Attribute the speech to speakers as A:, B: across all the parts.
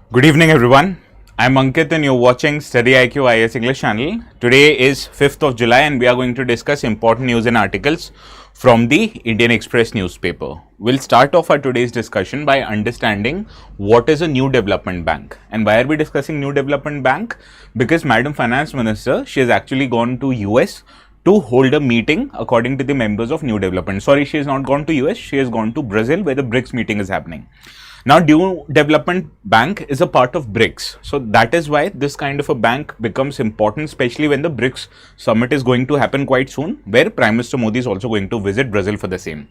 A: Good evening, everyone. I'm Ankit and you're watching StudyIQ IS English channel. Today is 5th of July and we are going to discuss important news and articles from the Indian Express newspaper. We'll start off our today's discussion by understanding what is a new development bank. And why are we discussing new development bank? Because Madam Finance Minister, she has actually gone to US to hold a meeting according to the members of New Development. Sorry, she has not gone to US, she has gone to Brazil where the BRICS meeting is happening. Now, New Development Bank is a part of BRICS. So that is why this kind of a bank becomes important, especially when the BRICS summit is going to happen quite soon, where Prime Minister Modi is also going to visit Brazil for the same.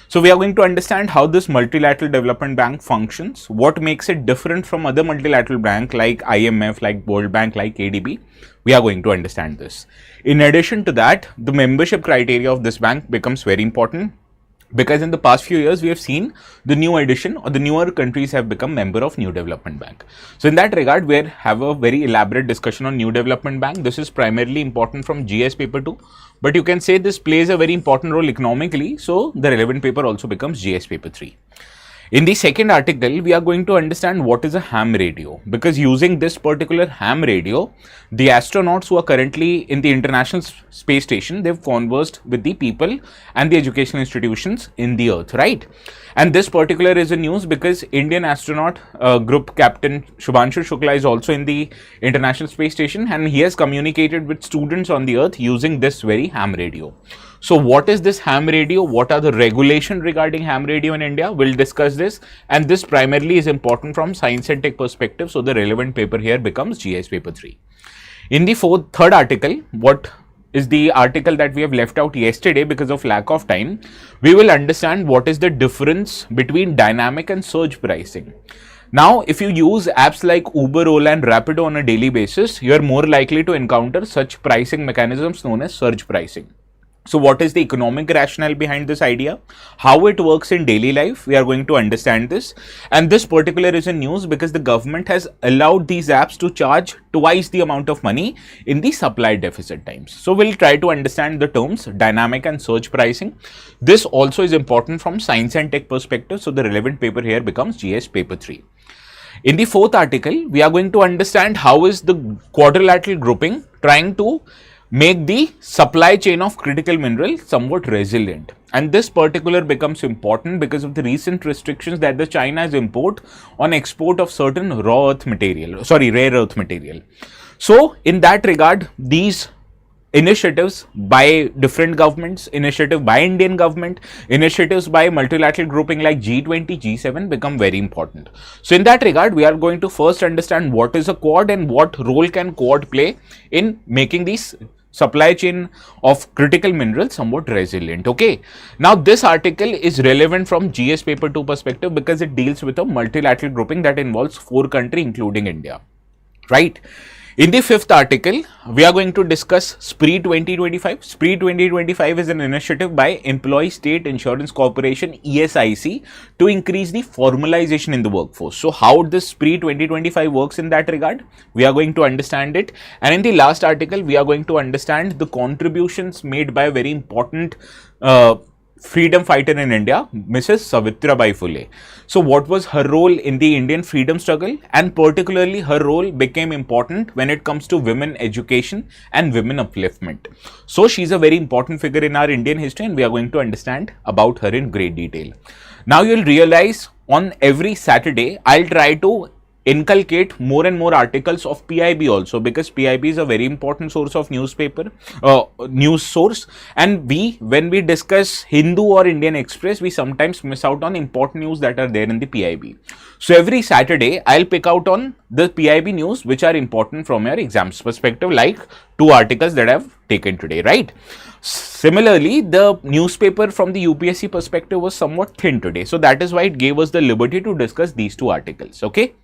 A: So we are going to understand how this multilateral development bank functions, what makes it different from other multilateral banks like IMF, like World Bank, like ADB. We are going to understand this. In addition to that, the membership criteria of this bank becomes very important. Because in the past few years, we have seen the new addition or the newer countries have become member of New Development Bank. So in that regard, we have a very elaborate discussion on New Development Bank. This is primarily important from GS paper 2, but you can say this plays a very important role economically. So the relevant paper also becomes GS paper 3. In the second article, we are going to understand what is a ham radio, because using this particular ham radio, the astronauts who are currently in the International Space Station, they've conversed with the people and the educational institutions in the earth, right? And this particular is a news because Indian astronaut group captain Shubhanshu Shukla is also in the International Space Station and he has communicated with students on the earth using this very ham radio. So what is this ham radio? What are the regulations regarding ham radio in India? We'll discuss this, and this primarily is important from science and tech perspective. So the relevant paper here becomes GS paper 3. In the third article, what is the article that we have left out yesterday because of lack of time, we will understand what is the difference between dynamic and surge pricing. Now, if you use apps like Uber, Ola and Rapido on a daily basis, you are more likely to encounter such pricing mechanisms known as surge pricing. So what is the economic rationale behind this idea? How it works in daily life? We are going to understand this. And this particular is in news because the government has allowed these apps to charge twice the amount of money in the supply deficit times. So we'll try to understand the terms dynamic and surge pricing. This also is important from science and tech perspective. So the relevant paper here becomes GS paper 3. In the fourth article, we are going to understand how is the quadrilateral grouping trying to make the supply chain of critical mineral somewhat resilient. And this particular becomes important because of the recent restrictions that the China has imposed on export of certain rare earth material. So in that regard, these initiatives by different governments, initiative by Indian government, initiatives by multilateral grouping like G20, G7 become very important. So in that regard, we are going to first understand what is a Quad and what role can Quad play in making these supply chain of critical minerals somewhat resilient. Okay. Now this article is relevant from GS paper 2 perspective because it deals with a multilateral grouping that involves 4 countries including India, right? In the fifth article, we are going to discuss SPREE 2025. SPREE 2025 is an initiative by Employee State Insurance Corporation ESIC to increase the formalization in the workforce. So how this SPREE 2025 works in that regard, we are going to understand it. And in the last article, we are going to understand the contributions made by a very important freedom fighter in India, Mrs. Savitribai Phule. So what was her role in the Indian freedom struggle, and particularly her role became important when it comes to women education and women upliftment. So she's a very important figure in our Indian history and we are going to understand about her in great detail. Now you'll realize on every Saturday, I'll try to inculcate more and more articles of PIB also, because PIB is a very important source of news source, and when we discuss Hindu or Indian Express, we sometimes miss out on important news that are there in the PIB. So every Saturday I'll pick out on the PIB news which are important from your exams perspective, like 2 articles that I've taken today, right? Similarly, the newspaper from the UPSC perspective was somewhat thin today, so that is why it gave us the liberty to discuss these 2 articles. Okay.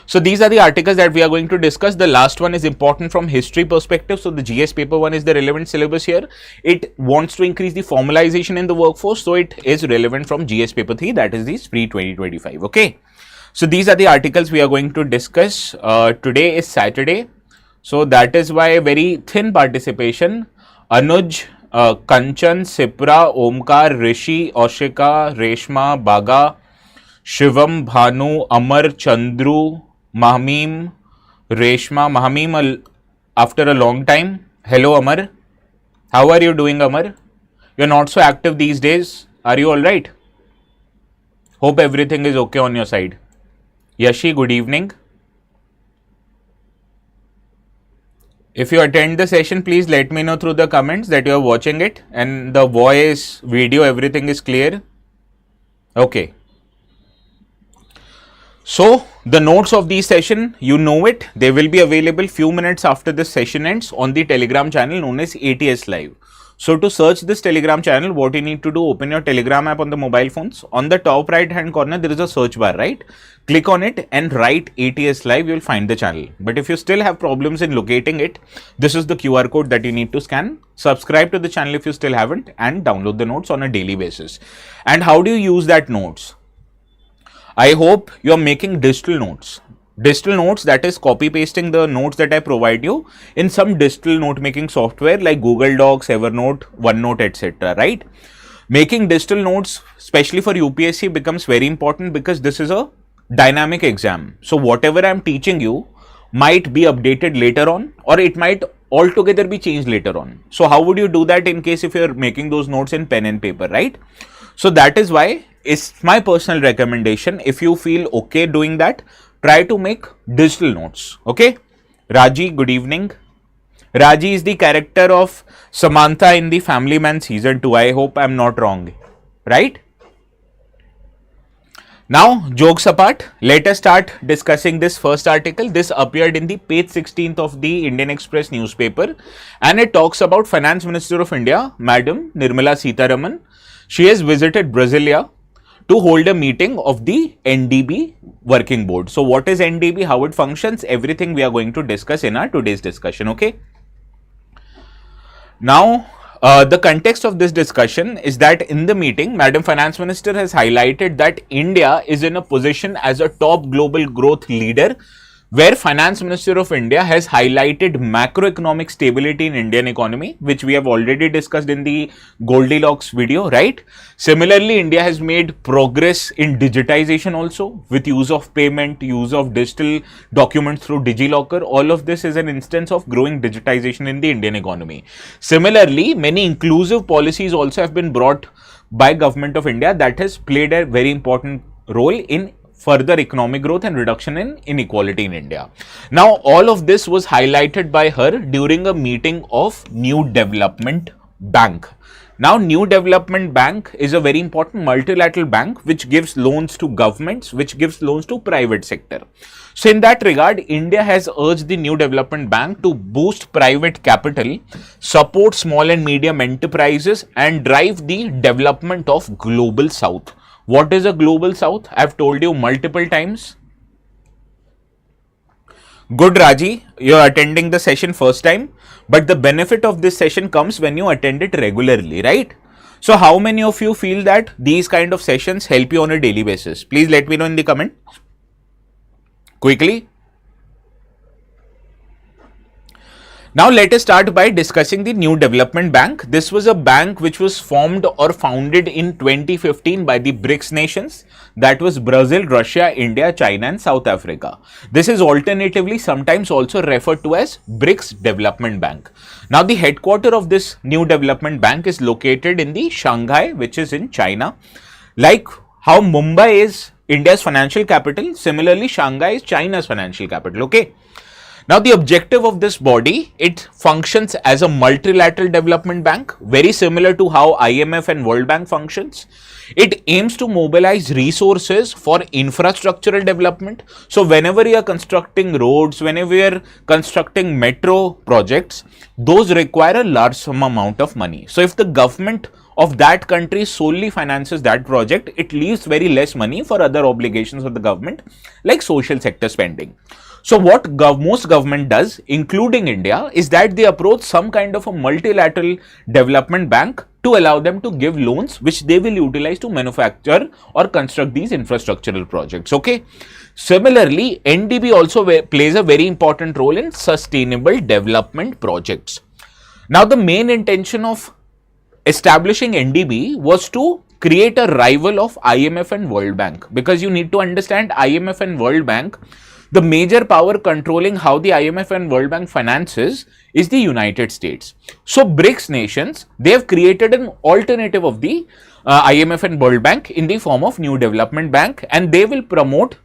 A: So these are the articles that we are going to discuss. The last one is important from history perspective. So the GS paper 1 is the relevant syllabus here. It wants to increase the formalization in the workforce. So it is relevant from GS paper 3, that is the SPREE 2025. Okay. So these are the articles we are going to discuss. Today is Saturday. So that is why very thin participation. Anuj, Kanchan, Sipra, Omkar, Rishi, Oshika, Reshma, Baga, Shivam, Bhanu, Amar, Chandru, Mahmeem, Reshma, Mahmeem, after a long time. Hello, Amar. How are you doing, Amar? You're not so active these days. Are you all right? Hope everything is okay on your side. Yashi, good evening. If you attend the session, please let me know through the comments that you are watching it and the voice, video, everything is clear. Okay. So the notes of the session, you know it, they will be available few minutes after this session ends on the Telegram channel known as ATS Live. So to search this Telegram channel, what you need to do, open your Telegram app on the mobile phones. On the top right hand corner, there is a search bar, right? Click on it and write ATS Live, you will find the channel. But if you still have problems in locating it, this is the QR code that you need to scan. Subscribe to the channel if you still haven't and download the notes on a daily basis. And how do you use that notes? I hope you are making digital notes. Digital notes, that is copy pasting the notes that I provide you in some digital note making software like Google Docs, Evernote, OneNote, etc. Right? Making digital notes, especially for UPSC, becomes very important because this is a dynamic exam. So whatever I am teaching you might be updated later on, or it might altogether be changed later on. So how would you do that in case if you are making those notes in pen and paper, right? So that is why it's my personal recommendation. If you feel okay doing that, try to make digital notes. Okay. Raji, good evening. Raji is the character of Samantha in the Family Man season 2. I hope I'm not wrong. Right? Now, jokes apart, let us start discussing this first article. This appeared in the page 16th of the Indian Express newspaper, and it talks about Finance Minister of India, Madam Nirmala Sitharaman. She has visited Brasilia to hold a meeting of the NDB working board. So what is NDB, how it functions, everything we are going to discuss in our today's discussion. Okay. Now, the context of this discussion is that in the meeting, Madam Finance Minister has highlighted that India is in a position as a top global growth leader, where Finance Minister of India has highlighted macroeconomic stability in Indian economy, which we have already discussed in the Goldilocks video, right? Similarly, India has made progress in digitization also, with use of payment, use of digital documents through DigiLocker. All of this is an instance of growing digitization in the Indian economy. Similarly, many inclusive policies also have been brought by Government of India that has played a very important role in further economic growth and reduction in inequality in India. Now, all of this was highlighted by her during a meeting of New Development Bank. Now, New Development Bank is a very important multilateral bank which gives loans to governments, which gives loans to private sector. So, in that regard, India has urged the New Development Bank to boost private capital, support small and medium enterprises, and drive the development of Global South. What is a Global South? I've told you multiple times. Good, Raji, you're attending the session first time, but the benefit of this session comes when you attend it regularly, right? So how many of you feel that these kind of sessions help you on a daily basis? Please let me know in the comment quickly. Now let us start by discussing the New Development Bank. This was a bank which was formed or founded in 2015 by the BRICS nations, that was Brazil, Russia, India, China and South Africa. This is alternatively sometimes also referred to as BRICS Development Bank. Now the headquarters of this New Development Bank is located in the Shanghai, which is in China. Like how Mumbai is India's financial capital, similarly Shanghai is China's financial capital, okay? Now, the objective of this body, it functions as a multilateral development bank, very similar to how IMF and World Bank functions. It aims to mobilize resources for infrastructural development. So, whenever you are constructing roads, whenever you are constructing metro projects, those require a large amount of money. So, if the government of that country solely finances that project, it leaves very less money for other obligations of the government, like social sector spending. So what most government does, including India, is that they approach some kind of a multilateral development bank to allow them to give loans which they will utilize to manufacture or construct these infrastructural projects. Okay. Similarly, NDB also plays a very important role in sustainable development projects. Now, the main intention of establishing NDB was to create a rival of IMF and World Bank, because you need to understand IMF and World Bank, the major power controlling how the IMF and World Bank finances is the United States. So BRICS nations, they have created an alternative of the IMF and World Bank in the form of New Development Bank, and they will promote,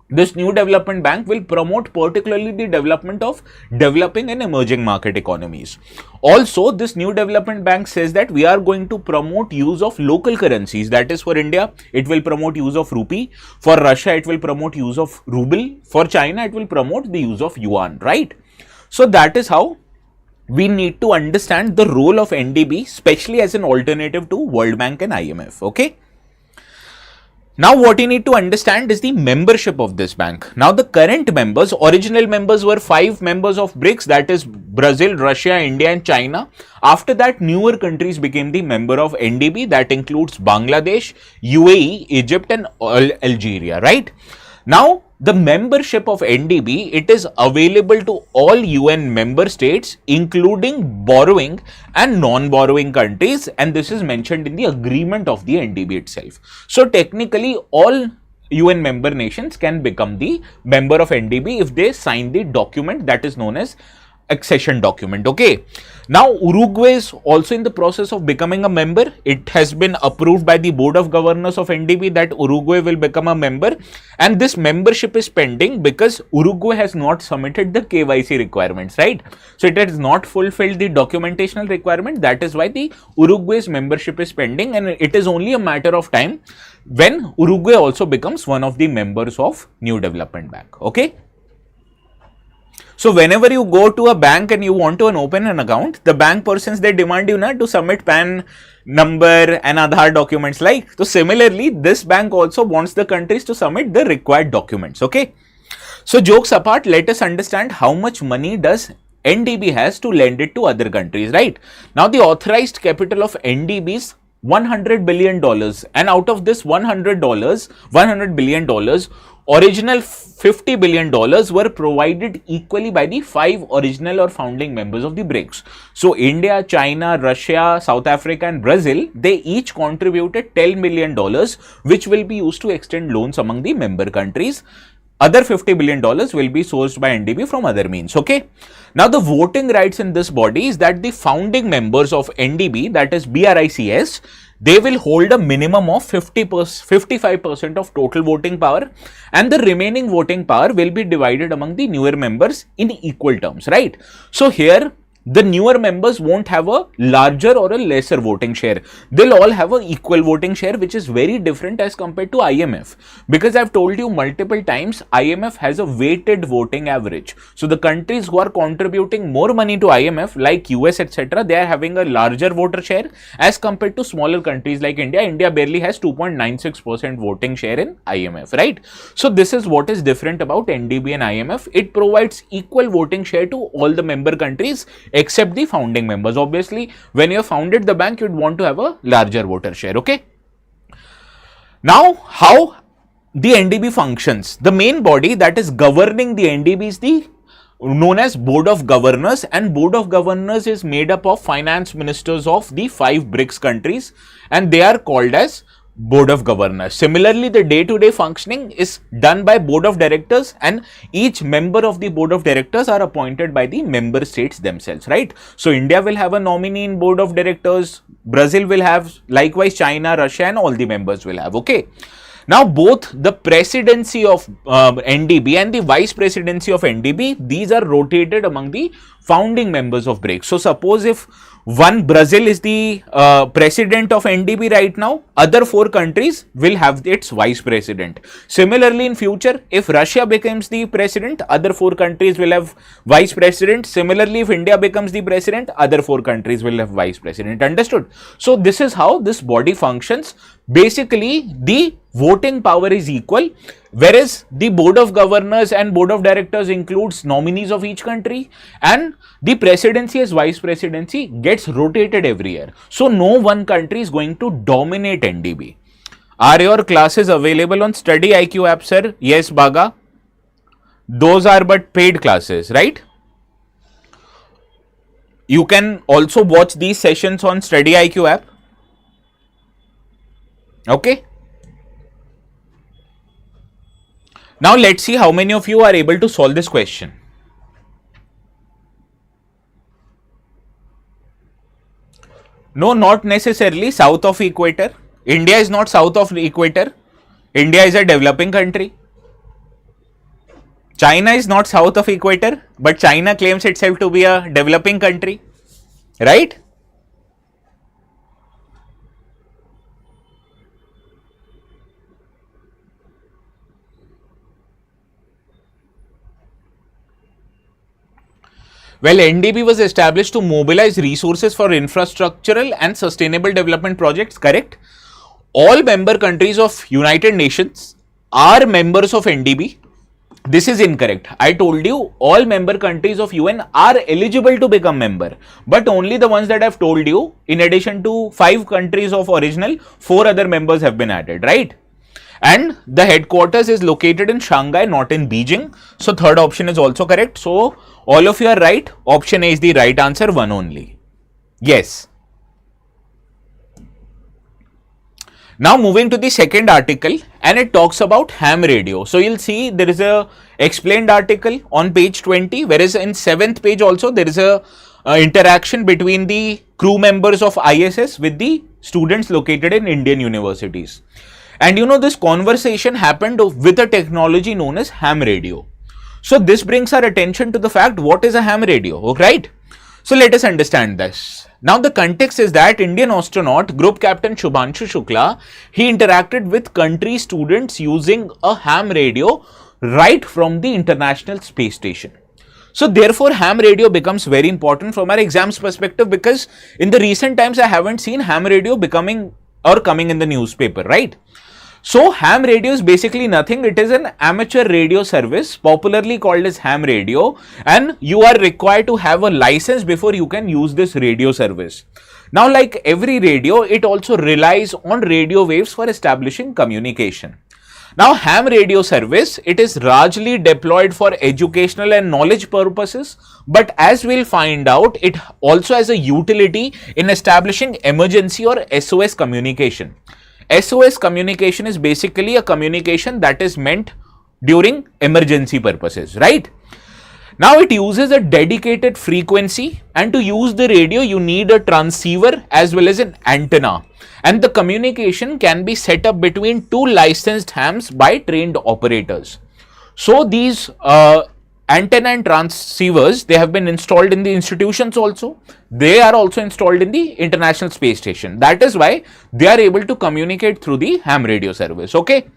A: this New Development Bank will promote particularly the development of developing and emerging market economies. Also, this New Development Bank says that we are going to promote use of local currencies. That is, for India, it will promote use of rupee. For Russia, it will promote use of ruble. For China, it will promote the use of yuan, right? So that is how we need to understand the role of NDB, especially as an alternative to World Bank and IMF, okay? Now, what you need to understand is the membership of this bank. Now, the current members, original members were 5 members of BRICS, that is Brazil, Russia, India and China. After that, newer countries became the member of NDB, that includes Bangladesh, UAE, Egypt and Algeria, right? Now, the membership of NDB, it is available to all UN member states, including borrowing and non-borrowing countries, and this is mentioned in the agreement of the NDB itself. So technically, all UN member nations can become the member of NDB if they sign the document that is known as accession document, okay? Now, Uruguay is also in the process of becoming a member. It has been approved by the Board of Governors of NDB that Uruguay will become a member, and this membership is pending because Uruguay has not submitted the KYC requirements, right? So it has not fulfilled the documentational requirement. That is why the Uruguay's membership is pending, and it is only a matter of time when Uruguay also becomes one of the members of New Development Bank, okay? So whenever you go to a bank and you want to open an account, the bank persons, they demand you to submit PAN number and Aadhaar documents like. So similarly, this bank also wants the countries to submit the required documents, okay? So jokes apart, let us understand how much money does NDB has to lend it to other countries, right? Now the authorized capital of NDB is $100 billion, and out of this $100 billion, original $50 billion were provided equally by the 5 original or founding members of the BRICS. So India, China, Russia, South Africa and Brazil, they each contributed $10 million, which will be used to extend loans among the member countries. Other $50 billion will be sourced by NDB from other means, okay? Now, the voting rights in this body is that the founding members of NDB, that is BRICS, they will hold a minimum of 55% of total voting power, and the remaining voting power will be divided among the newer members in equal terms, right? So here, the newer members won't have a larger or a lesser voting share. They'll all have an equal voting share, which is very different as compared to IMF. Because I've told you multiple times, IMF has a weighted voting average. So the countries who are contributing more money to IMF, like US, etc., they are having a larger voter share as compared to smaller countries like India. India barely has 2.96% voting share in IMF, right? So this is what is different about NDB and IMF. It provides equal voting share to all the member countries except the founding members. Obviously, when you have founded the bank, you'd want to have a larger voter share, okay? Now, how the NDB functions? The main body that is governing the NDB is the known as Board of Governors, and Board of Governors is made up of finance ministers of the 5 BRICS countries, and they are called as Board of Governors. Similarly, the day-to-day functioning is done by Board of Directors, and each member of the Board of Directors are appointed by the member states themselves, right? So India will have a nominee in Board of Directors, Brazil will have, likewise China, Russia and all the members will have, okay? Now, both the presidency of NDB and the vice presidency of NDB, these are rotated among the founding members of BRICS. So suppose if one Brazil is the president of NDB right now, other 4 countries will have its vice president. Similarly, in future, if Russia becomes the president, other 4 countries will have vice president. Similarly, if India becomes the president, other 4 countries will have vice president. Understood? So this is how this body functions. Basically, the voting power is equal, whereas the Board of Governors and Board of Directors includes nominees of each country, and the presidency as vice presidency gets rotated every year. So no one country is going to dominate NDB. Are your classes available on StudyIQ app, sir? Yes, Baga. Those are but paid classes, right? You can also watch these sessions on StudyIQ app. Okay. Now let's see how many of you are able to solve this question. No, not necessarily south of equator. India is not south of the equator. India is a developing country. China is not south of equator, but China claims itself to be a developing country, right? Well, NDP was established to mobilize resources for infrastructural and sustainable development projects, correct? All member countries of United Nations are members of NDP. This is incorrect. I told you all member countries of UN are eligible to become member, but only the ones that I've told you. In addition to 5 countries of original, 4 other members have been added, right? And the headquarters is located in Shanghai, not in Beijing. So third option is also correct. So all of you are right. Option A is the right answer, one only. Yes. Now moving to the second article, and it talks about ham radio. So you'll see there is a explained article on page 20, whereas in 7th page also there is a interaction between the crew members of ISS with the students located in Indian universities. And you know, this conversation happened with a technology known as ham radio. So this brings our attention to the fact, what is a ham radio, right? So let us understand this. Now the context is that Indian astronaut Group Captain Shubhanshu Shukla, he interacted with country students using a ham radio right from the International Space Station. So therefore ham radio becomes very important from our exams perspective, because in the recent times I haven't seen ham radio becoming or coming in the newspaper, right? So ham radio is basically nothing. It is an amateur radio service popularly called as ham radio, and you are required to have a license before you can use this radio service. Now, like every radio, it also relies on radio waves for establishing communication. Now, ham radio service, it is largely deployed for educational and knowledge purposes, but as we'll find out, it also has a utility in establishing emergency or SOS communication. SOS communication is basically a communication that is meant during emergency purposes, right? Now it uses a dedicated frequency, and to use the radio you need a transceiver as well as an antenna, and the communication can be set up between 2 licensed hams by trained operators. So these antenna and transceivers, they have been installed in the institutions also. They are also installed in the International Space Station. That is why they are able to communicate through the ham radio service, okay?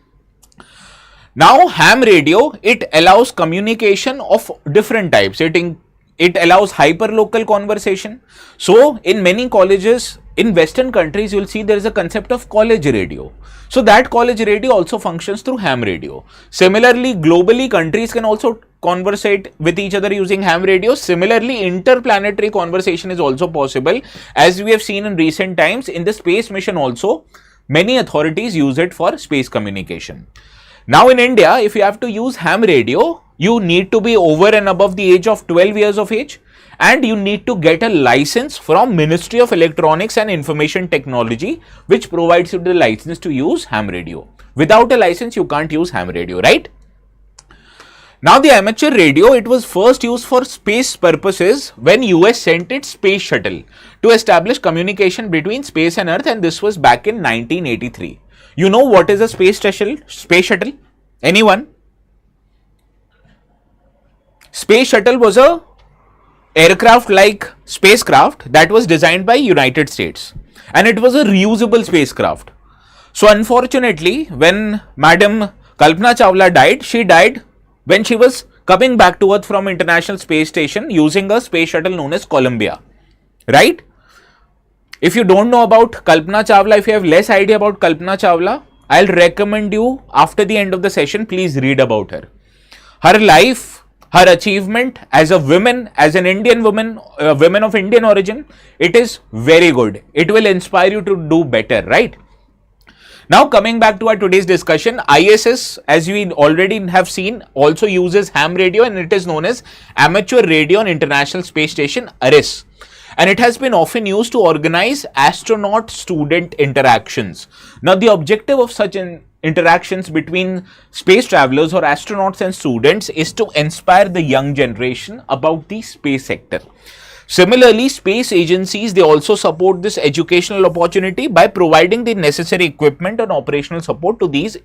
A: Now ham radio, it allows communication of different types. It allows hyperlocal conversation. So in many colleges in Western countries, you will see there is a concept of college radio. So that college radio also functions through ham radio. Similarly, globally, countries can also conversate with each other using ham radio. Similarly, interplanetary conversation is also possible, as we have seen in recent times in the space mission also. Many authorities use it for space communication. Now in India, if you have to use ham radio, you need to be over and above the age of 12 years of age, and you need to get a license from Ministry of Electronics and Information Technology, which provides you the license to use ham radio. Without a license, you can't use ham radio, right? Now the amateur radio, it was first used for space purposes when US sent its space shuttle to establish communication between space and Earth, and this was back in 1983. You know what is a space shuttle? Anyone? Space shuttle was a aircraft like spacecraft that was designed by United States, and it was a reusable spacecraft. So unfortunately, when Madam Kalpana Chawla died, she died when she was coming back to Earth from International Space Station using a space shuttle known as Columbia, right? If you don't know about Kalpana Chawla, if you have less idea about Kalpana Chawla, I'll recommend you after the end of the session, please read about her. Her life, her achievement as a woman, as an Indian woman, women of Indian origin, it is very good. It will inspire you to do better, right? Now coming back to our today's discussion, ISS, as we already have seen, also uses ham radio, and it is known as Amateur Radio on International Space Station, ARISS. And it has been often used to organize astronaut-student interactions. Now the objective of such interactions between space travelers or astronauts and students is to inspire the young generation about the space sector. Similarly, space agencies, they also support this educational opportunity by providing the necessary equipment and operational support to these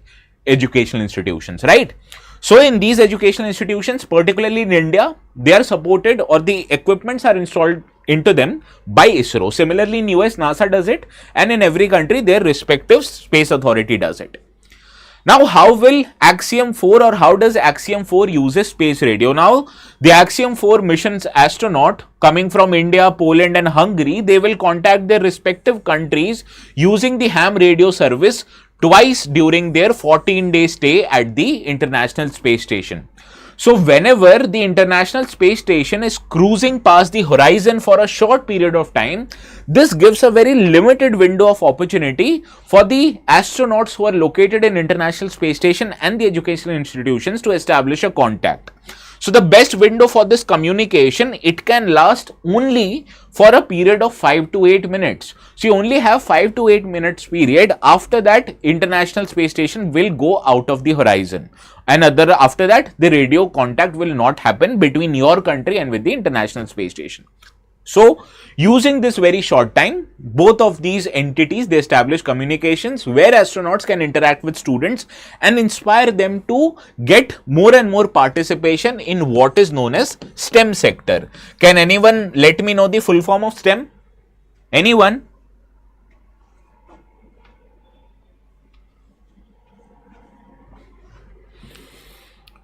A: educational institutions, right? So in these educational institutions, particularly in India, they are supported or the equipments are installed into them by ISRO. Similarly, in US, NASA does it, and in every country, their respective space authority does it. Now, how will Axiom 4 or how does Axiom 4 uses space radio? Now, the Axiom 4 mission's astronaut coming from India, Poland and Hungary, they will contact their respective countries using the ham radio service twice during their 14-day stay at the International Space Station. So, whenever the International Space Station is cruising past the horizon for a short period of time, this gives a very limited window of opportunity for the astronauts who are located in International Space Station and the educational institutions to establish a contact. So, the best window for this communication, it can last only for a period of 5 to 8 minutes. So, you only have 5 to 8 minutes period. After that, International Space Station will go out of the horizon. And after that, the radio contact will not happen between your country and with the International Space Station. So, using this very short time, both of these entities, they establish communications where astronauts can interact with students and inspire them to get more and more participation in what is known as STEM sector. Can anyone let me know the full form of STEM? Anyone?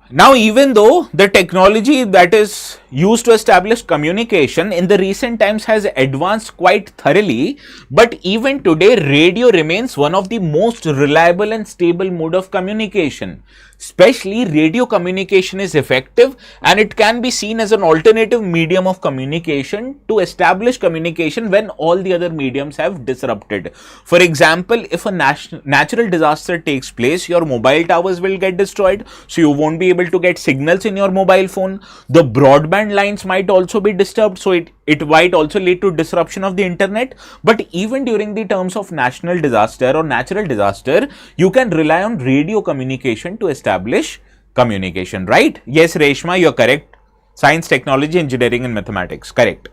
A: Now, even though the technology that is used to establish communication in the recent times has advanced quite thoroughly, but even today radio remains one of the most reliable and stable mode of communication. Especially radio communication is effective and it can be seen as an alternative medium of communication to establish communication when all the other mediums have disrupted. For example, if a natural disaster takes place, your mobile towers will get destroyed, so you won't be able to get signals in your mobile phone. The broadband lines might also be disturbed, so it might also lead to disruption of the internet. But even during the terms of national disaster or natural disaster, you can rely on radio communication to establish communication, right? Yes, Reshma, you're correct. Science, technology, engineering and mathematics, correct.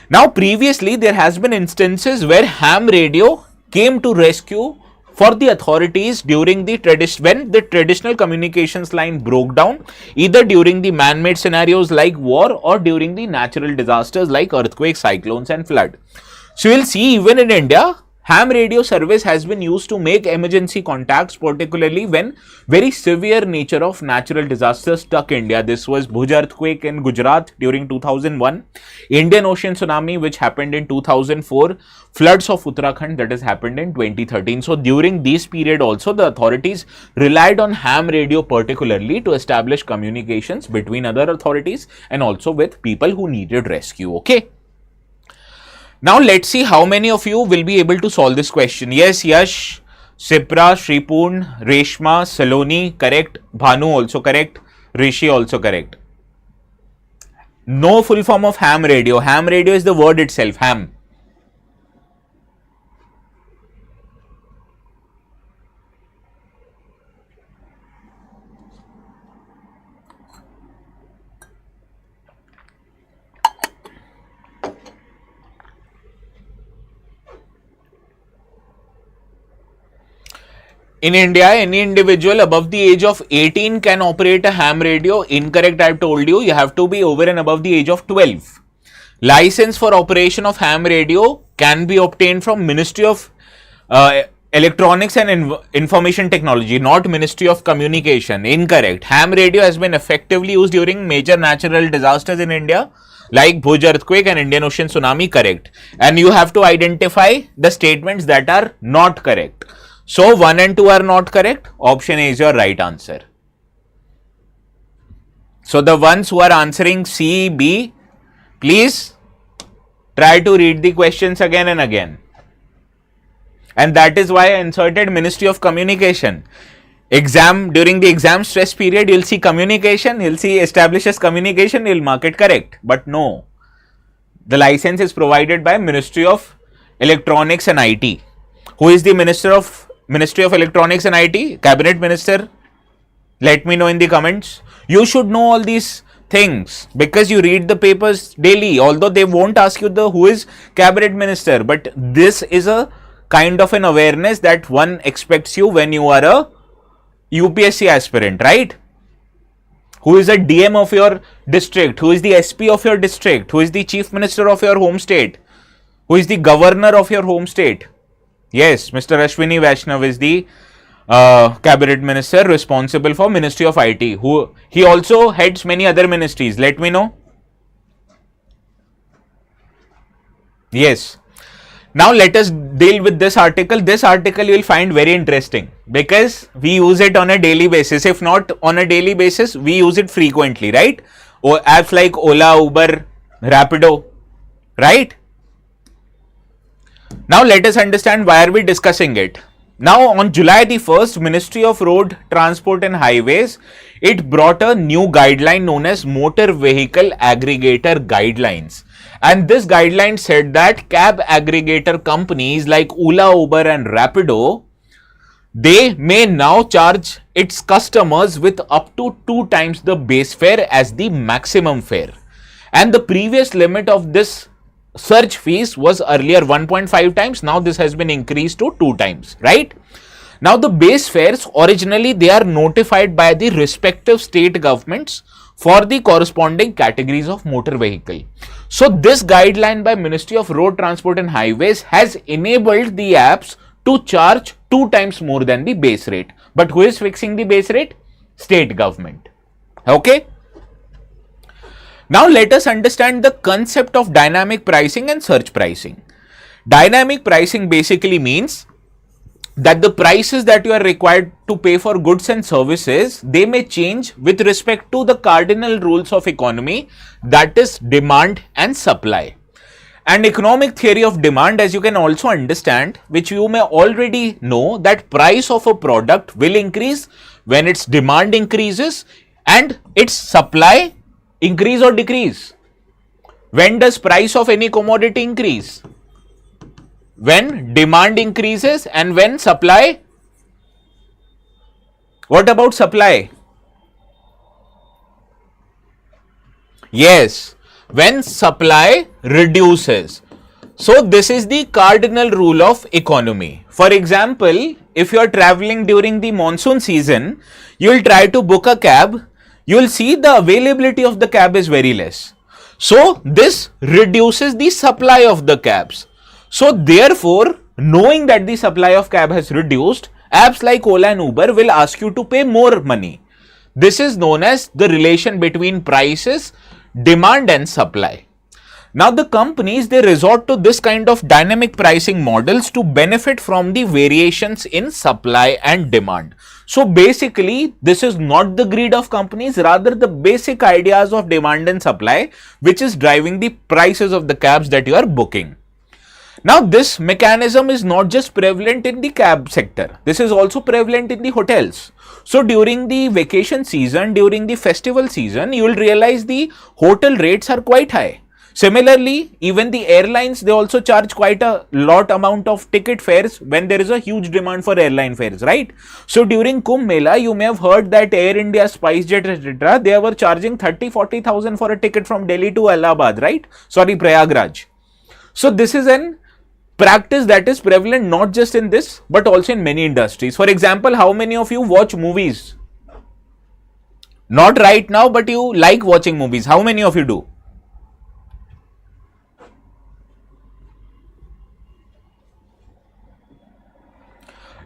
A: Now, previously there has been instances where ham radio came to rescue for the authorities during the when the traditional communications line broke down, either during the man-made scenarios like war or during the natural disasters like earthquakes, cyclones and flood. So, you will see even in India, ham radio service has been used to make emergency contacts, particularly when very severe nature of natural disasters struck India. This was Bhuj earthquake in Gujarat during 2001, Indian Ocean tsunami which happened in 2004, floods of Uttarakhand that has happened in 2013. So, during this period also the authorities relied on ham radio particularly to establish communications between other authorities and also with people who needed rescue, okay. Now, let's see how many of you will be able to solve this question. Yes, Yash, Sipra, Shripurn, Reshma, Saloni, correct. Bhanu also correct. Rishi also correct. No full form of ham radio. Ham radio is the word itself, ham. In India, any individual above the age of 18 can operate a ham radio. Incorrect, I have told you. You have to be over and above the age of 12. License for operation of ham radio can be obtained from Ministry of Electronics and Information Technology, not Ministry of Communication. Incorrect. Ham radio has been effectively used during major natural disasters in India like Bhuj earthquake and Indian Ocean tsunami, correct. And you have to identify the statements that are not correct. So, 1 and 2 are not correct. Option A is your right answer. So, the ones who are answering C, B, please try to read the questions again and again. And that is why I inserted Ministry of Communication. During the exam stress period, you'll see communication, you'll see establishes communication, you'll mark it correct. But no, the license is provided by Ministry of Electronics and IT. Who is the Minister of Ministry of Electronics and IT, Cabinet Minister? Let me know in the comments. You should know all these things because you read the papers daily, although they won't ask you the who is Cabinet Minister, but this is a kind of an awareness that one expects you when you are a UPSC aspirant, right? Who is a DM of your district, who is the SP of your district, who is the Chief Minister of your home state, who is the Governor of your home state. Yes, Mr. Ashwini Vaishnav is the Cabinet Minister responsible for Ministry of IT. He also heads many other ministries. Let me know. Yes. Now let us deal with this article. This article you will find very interesting because we use it on a daily basis. If not on a daily basis, we use it frequently, right? Or apps like Ola, Uber, Rapido, right? Now let us understand why are we discussing it. Now on July the 1st, Ministry of Road Transport and Highways, it brought a new guideline known as Motor Vehicle Aggregator Guidelines. And this guideline said that cab aggregator companies like Ola, Uber and Rapido, they may now charge its customers with up to 2 times the base fare as the maximum fare. And the previous limit of this search fees was earlier 1.5 times. Now this has been increased to 2 times, right? Now the base fares originally they are notified by the respective state governments for the corresponding categories of motor vehicle. So this guideline by Ministry of Road Transport and Highways has enabled the apps to charge 2 times more than the base rate. But who is fixing the base rate? State government. Okay. Now let us understand the concept of dynamic pricing and surge pricing. Dynamic pricing basically means that the prices that you are required to pay for goods and services, they may change with respect to the cardinal rules of economy, that is demand and supply. And economic theory of demand, as you can also understand, which you may already know, that price of a product will increase when its demand increases and its supply increase or decrease. When does price of any commodity increase? When demand increases and when supply. What about supply? Yes, when supply reduces. So this is the cardinal rule of economy. For example, if you are traveling during the monsoon season, you will try to book a cab, you will see the availability of the cab is very less. So this reduces the supply of the cabs. So therefore, knowing that the supply of cab has reduced, apps like Ola and Uber will ask you to pay more money. This is known as the relation between prices, demand and supply. Now the companies, they resort to this kind of dynamic pricing models to benefit from the variations in supply and demand. So basically, this is not the greed of companies, rather the basic ideas of demand and supply, which is driving the prices of the cabs that you are booking. Now this mechanism is not just prevalent in the cab sector, this is also prevalent in the hotels. So during the vacation season, during the festival season, you will realize the hotel rates are quite high. Similarly, even the airlines, they also charge quite a lot amount of ticket fares when there is a huge demand for airline fares, right? So during Kumbh Mela, you may have heard that Air India, SpiceJet, etc., they were charging 30,000-40,000 for a ticket from Delhi to Allahabad, right? Sorry, Prayagraj. So this is an practice that is prevalent not just in this, but also in many industries. For example, how many of you watch movies? Not right now, but you like watching movies. How many of you do?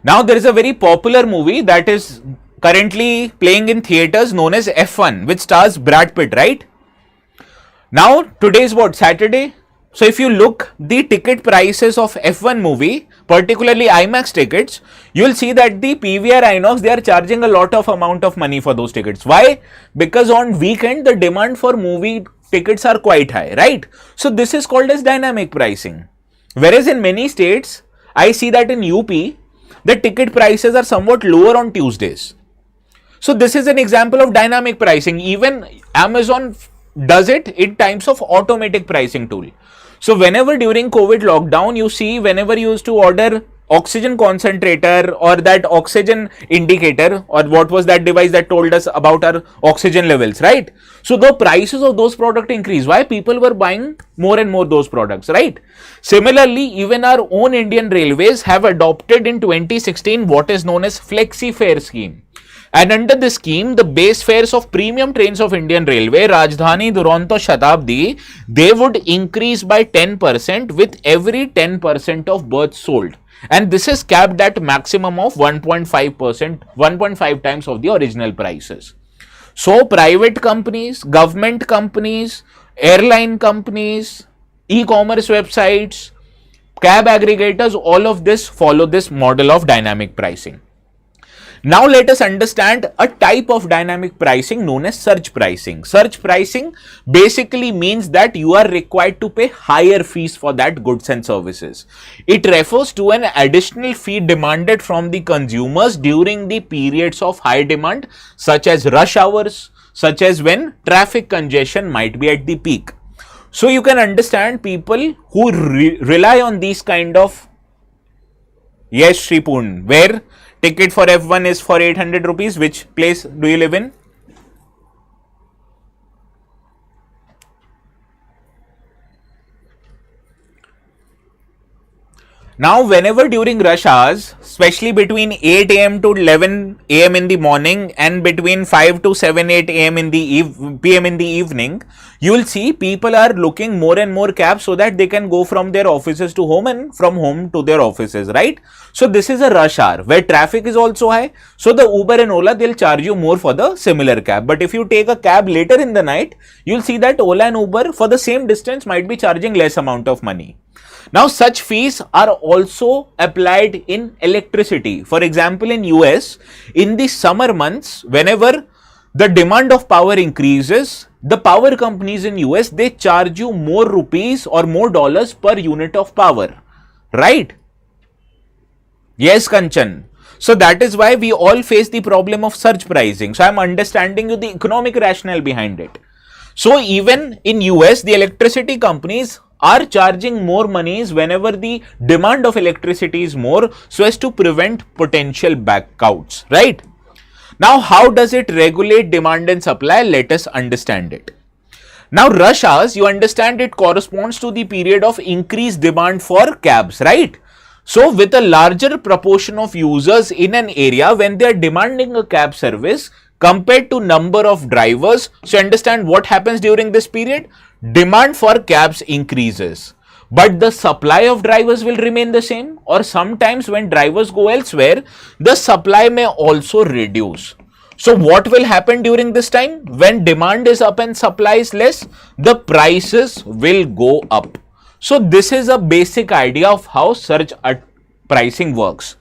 A: Now there is a very popular movie that is currently playing in theaters known as F1, which stars Brad Pitt, right? Now today is what, Saturday? So if you look the ticket prices of F1 movie, particularly IMAX tickets, you will see that the PVR Inox, they are charging a lot of amount of money for those tickets. Why? Because on weekend the demand for movie tickets are quite high, right? So this is called as dynamic pricing. Whereas in many states, I see that in UP, the ticket prices are somewhat lower on Tuesdays. So this is an example of dynamic pricing. Even Amazon does it in times of automatic pricing tool. So whenever during COVID lockdown, you see whenever you used to order oxygen concentrator or that oxygen indicator, or what was that device that told us about our oxygen levels, right? So the prices of those products increased. Why? People were buying more and more those products, right? Similarly, even our own Indian Railways have adopted in 2016 what is known as flexi fare scheme. And under this scheme, the base fares of premium trains of Indian Railway, Rajdhani, Duronto, Shatabdi, they would increase by 10% with every 10% of berths sold. And this is capped at maximum of 1.5%, 1.5 times of the original prices. So private companies, government companies, airline companies, e-commerce websites, cab aggregators, all of this follow this model of dynamic pricing. Now let us understand a type of dynamic pricing known as surge pricing. Surge pricing basically means that you are required to pay higher fees for that goods and services. It refers to an additional fee demanded from the consumers during the periods of high demand, such as rush hours, such as when traffic congestion might be at the peak. So you can understand people who rely on these kind of, yes, Shripun, where ticket for F1 is for 800 rupees. Which place do you live in? Now, whenever during rush hours, especially between 8 a.m. to 11 a.m. in the morning and between 5 to 7, 8 a.m. in the p.m. in the evening, you will see people are looking more and more cabs so that they can go from their offices to home and from home to their offices, right? So this is a rush hour where traffic is also high. So the Uber and Ola, they'll charge you more for the similar cab. But if you take a cab later in the night, you'll see that Ola and Uber for the same distance might be charging less amount of money. Now, such fees are also applied in electricity. For example, in US, in the summer months, whenever the demand of power increases, the power companies in US, they charge you more rupees or more dollars per unit of power, right? Yes, Kanchan. So that is why we all face the problem of surge pricing. So I am understanding you the economic rationale behind it. So even in US, the electricity companies are charging more monies whenever the demand of electricity is more, so as to prevent potential blackouts, right? Now, how does it regulate demand and supply? Let us understand it. Now, rush hours, you understand it corresponds to the period of increased demand for cabs, right? So, with a larger proportion of users in an area when they are demanding a cab service compared to number of drivers, so understand what happens during this period. Demand for cabs increases, but the supply of drivers will remain the same, or sometimes when drivers go elsewhere, the supply may also reduce. So what will happen during this time? When demand is up and supply is less, the prices will go up. So this is a basic idea of how surge pricing works.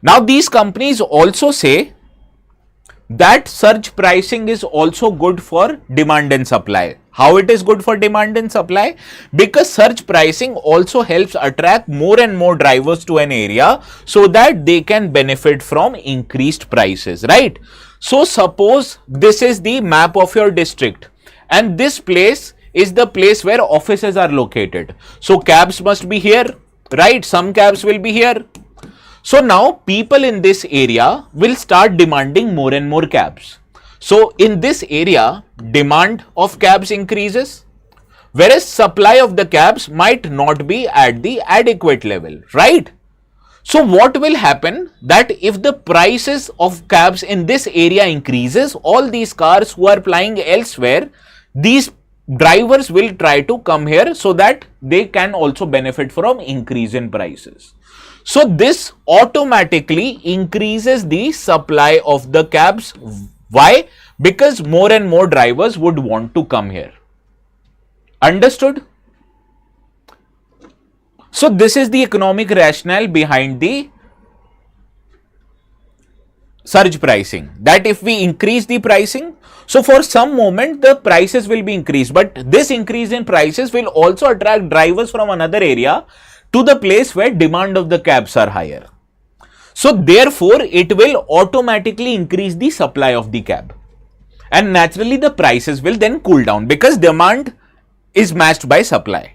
A: Now these companies also say that surge pricing is also good for demand and supply. How it is good for demand and supply? Because surge pricing also helps attract more and more drivers to an area so that they can benefit from increased prices, right? So suppose this is the map of your district and this place is the place where offices are located. So cabs must be here, right? Some cabs will be here. So now people in this area will start demanding more and more cabs. So in this area, demand of cabs increases, whereas supply of the cabs might not be at the adequate level, right? So what will happen that if the prices of cabs in this area increases, all these cars who are plying elsewhere, these drivers will try to come here so that they can also benefit from increase in prices. So this automatically increases the supply of the cabs. Why? Because more and more drivers would want to come here. Understood? So this is the economic rationale behind the surge pricing, that if we increase the pricing, so for some moment the prices will be increased, but this increase in prices will also attract drivers from another area to the place where demand of the cabs are higher. So therefore it will automatically increase the supply of the cab, and naturally the prices will then cool down because demand is matched by supply.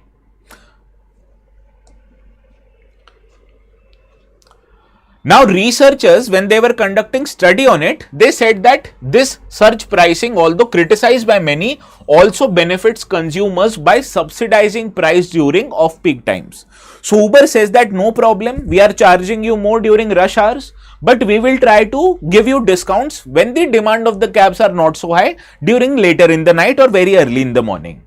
A: Now researchers, when they were conducting study on it, they said that this surge pricing, although criticized by many, also benefits consumers by subsidizing price during off-peak times. So Uber says that no problem, we are charging you more during rush hours, but we will try to give you discounts when the demand of the cabs are not so high during later in the night or very early in the morning.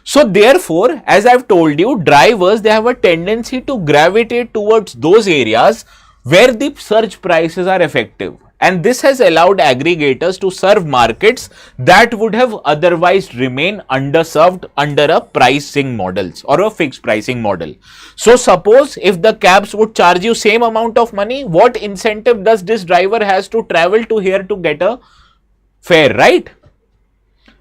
A: So therefore, as I've told you, drivers, they have a tendency to gravitate towards those areas where the surge prices are effective, and this has allowed aggregators to serve markets that would have otherwise remained underserved under a pricing models or a fixed pricing model. So suppose if the cabs would charge you same amount of money, what incentive does this driver has to travel to here to get a fare, right?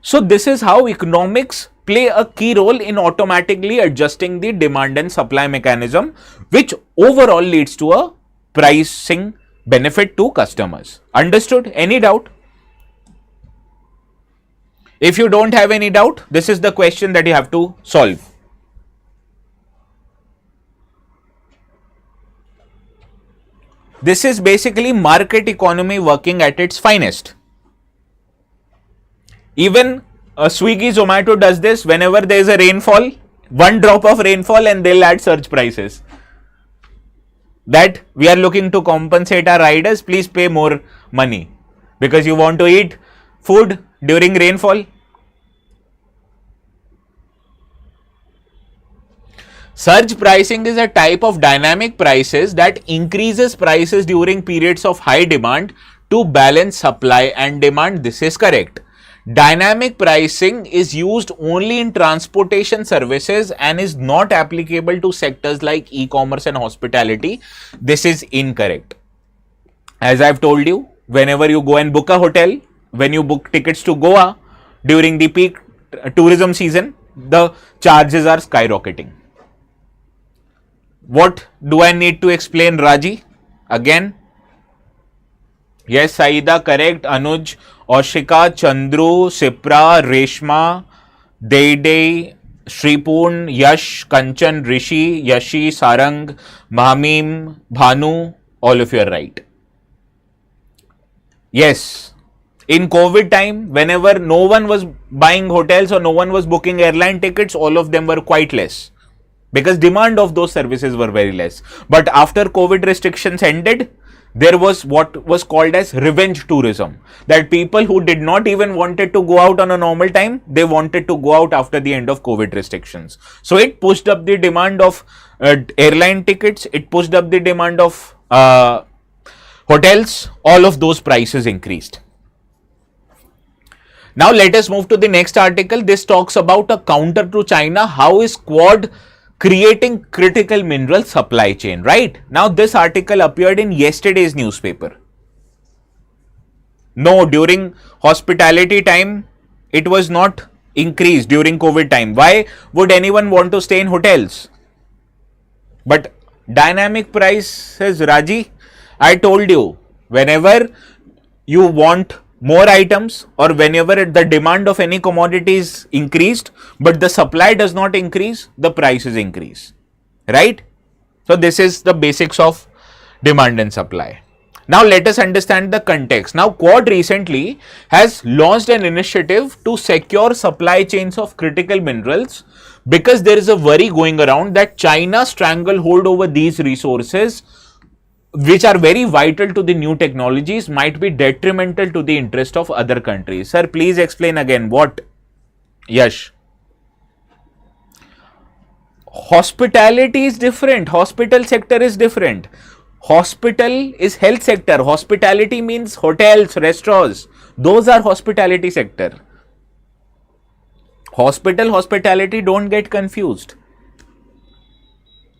A: So this is how economics play a key role in automatically adjusting the demand and supply mechanism, which overall leads to a pricing benefit to customers. Understood? Any doubt? If you don't have any doubt, this is the question that you have to solve. This is basically market economy working at its finest. Even Swiggy, Zomato does this whenever there is a rainfall, one drop of rainfall, and they'll add surge prices. That we are looking to compensate our riders, please pay more money because you want to eat food during rainfall. Surge pricing is a type of dynamic prices that increases prices during periods of high demand to balance supply and demand. This is correct. Dynamic pricing is used only in transportation services and is not applicable to sectors like e-commerce and hospitality. This is incorrect. As I've told you, whenever you go and book a hotel, when you book tickets to Goa during the peak tourism season, the charges are skyrocketing. What do I need to explain, Raji? Again? Yes, Saida, correct. Anuj, Oshika, Chandru, Sipra, Reshma, Deidei, Shripurn, Yash, Kanchan, Rishi, Yashi, Sarang, Mahamim, Bhanu, all of you are right. Yes, in COVID time, whenever no one was buying hotels or no one was booking airline tickets, all of them were quite less because demand of those services were very less. But after COVID restrictions ended, there was what was called as revenge tourism, that people who did not even wanted to go out on a normal time, they wanted to go out after the end of COVID restrictions. So it pushed up the demand of airline tickets, it pushed up the demand of hotels, all of those prices increased. Now let us move to the next article. This talks about a counter to China. How is Quad creating critical mineral supply chain, right? Now this article appeared in yesterday's newspaper. No, during hospitality time, it was not increased during COVID time. Why would anyone want to stay in hotels? But dynamic prices, Raji, I told you, whenever you want more items or whenever the demand of any commodity is increased, but the supply does not increase, the prices increase, right? So this is the basics of demand and supply. Now let us understand the context. Now Quad recently has launched an initiative to secure supply chains of critical minerals because there is a worry going around that China's stranglehold over these resources, which are very vital to the new technologies, might be detrimental to the interest of other countries. Sir, please explain again what? Yash. Hospitality is different. Hospital sector is different. Hospital is health sector. Hospitality means hotels, restaurants. Those are hospitality sector. Hospital, hospitality, don't get confused.